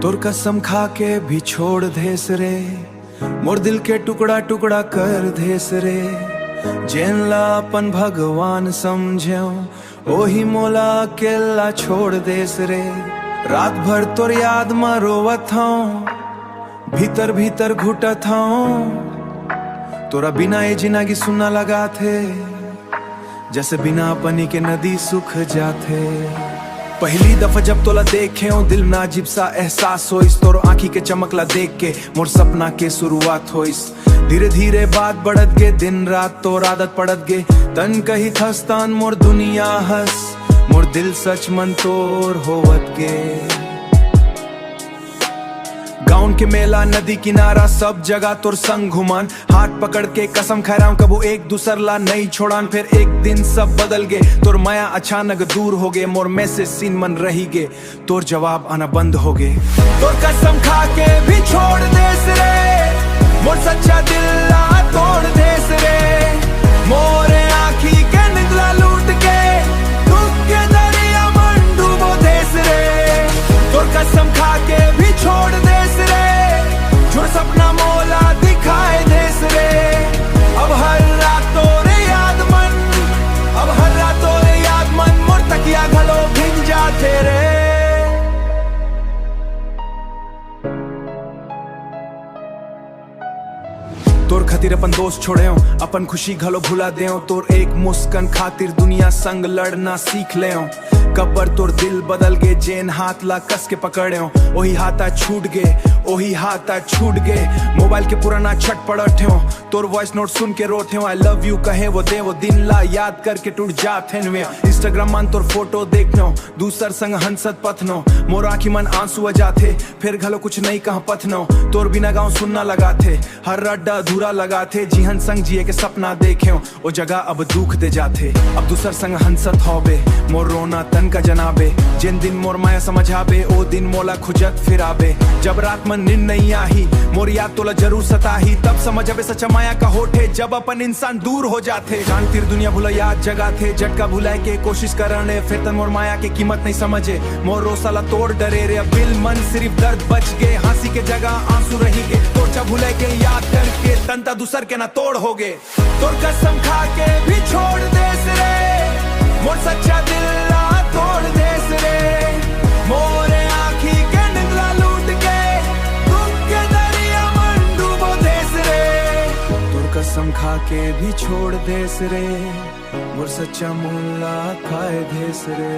तोर कसम खा के भी छोड़ देस रे, मोर दिल के टुकड़ा टुकड़ा कर देस रे। जेनला अपन भगवान समझो ओही मोला अकेला छोड़ देस रे। रात भर तोर याद में रोवत हूँ, भीतर भीतर घुटत हूँ। तोरा बिना ये जिंदगी सुना लगा थे, जैसे बिना पानी के नदी सूख जाते। पहली दफा जब तोला देखे हो दिल में अजीब सा एहसास होइस। तोर आँखी के चमकला देख के मोर सपना के शुरुआत होइस। धीरे धीरे बात बढ़त गे, दिन रात तोर आदत पड़त गे। तन कही थस्तान मोर दुनिया हंस, मोर दिल सच मन तोर होवत गे। गाउन के मेला नदी किनारा सब जगह तोर संग घुमान। हाथ पकड़ के कसम खैराम कबू एक दूसर ला नहीं छोड़ान। फिर एक दिन सब बदल गे, तोर माया अचानक दूर हो गे। मोर मैसेज सीन मन रही गे, तोर जवाब आना बंद हो गे। तोर कसम खा के भी छोड़ देस रे, मोर सच्चा दिल ला तोड़ देस रे। मोरे आँखी के निकला लूट के, दुख के दरिया मन डूबो देस रे। तोर कसम खा के भी छोड़ देस रे, जो सपना मोला दिखाए देस रे। अब हर रात तोरे याद मन, अब हर रात तोरे याद मन, मोर तकिया घलो भिंग जाते रे। तोर खातिर अपन दोस्त छोड़े हो, अपन खुशी घलो भुला दे हो। तोर एक मुस्कान खातिर दुनिया संग लड़ना सीख ले हो। कब्बर तोर दिल बदल गे, जेन हाथ ला कस के पकड़े हो वही हाथा छूट गे, वही हाथा छूट गे। मोबाइल के पुराना छट पड़त हो, तोर वॉइस नोट सुन के रोते हो। आई लव यू कहे वो दे, वो दिन ला याद करके टूट जाते हैं। इंस्टाग्राम मान तोर फोटो देखनो, दूसर संग हंसत पथनो। मोर आँखी मन आंसू जाते, फिर घलो कुछ नहीं कहा पथनो। तोर बिना गाँव सुनना लगा थे, हर अड्डा अधूरा लगा थे। जीहन संग जिए के सपना देखे हो, वो जगह अब दुख दे जाते। अब दूसर संग हंसत होबे, मोर रोना तन का जनाबे। जिन दिन मोर माया समझाबे, ओ दिन मोला खुजत फिराबे। जब रात में नींद नहीं आही, मोर याद तोला जरूर सताही। तब समझ अबे सच्चा माया का होठे, जब अपन इंसान दूर हो जाते। जान तीर दुनिया भूला याद जगा थे, झटका भुलाए के कोशिश करने। फिर तन मोर माया के कीमत नहीं समझे, मोर रोसाला तोड़ डरे रे। अब दिल मन सिर्फ दर्द बच गए, हंसी के जगह आंसू रही गे। तोरचा भुलाए के याद करके तंता दूसर के ना तोड़ हो गे। तोर कसम खा के भी छोड़ देस रे, मोर सच्चा दिल ला तोड़ देस रे। मोरे आँखी के निकला लूट के, दुख के दरिया मन डूबो देस रे। तोर कसम खा के भी छोड़ देस रे, मोर सच्चा मुल्ला खाए देस रे।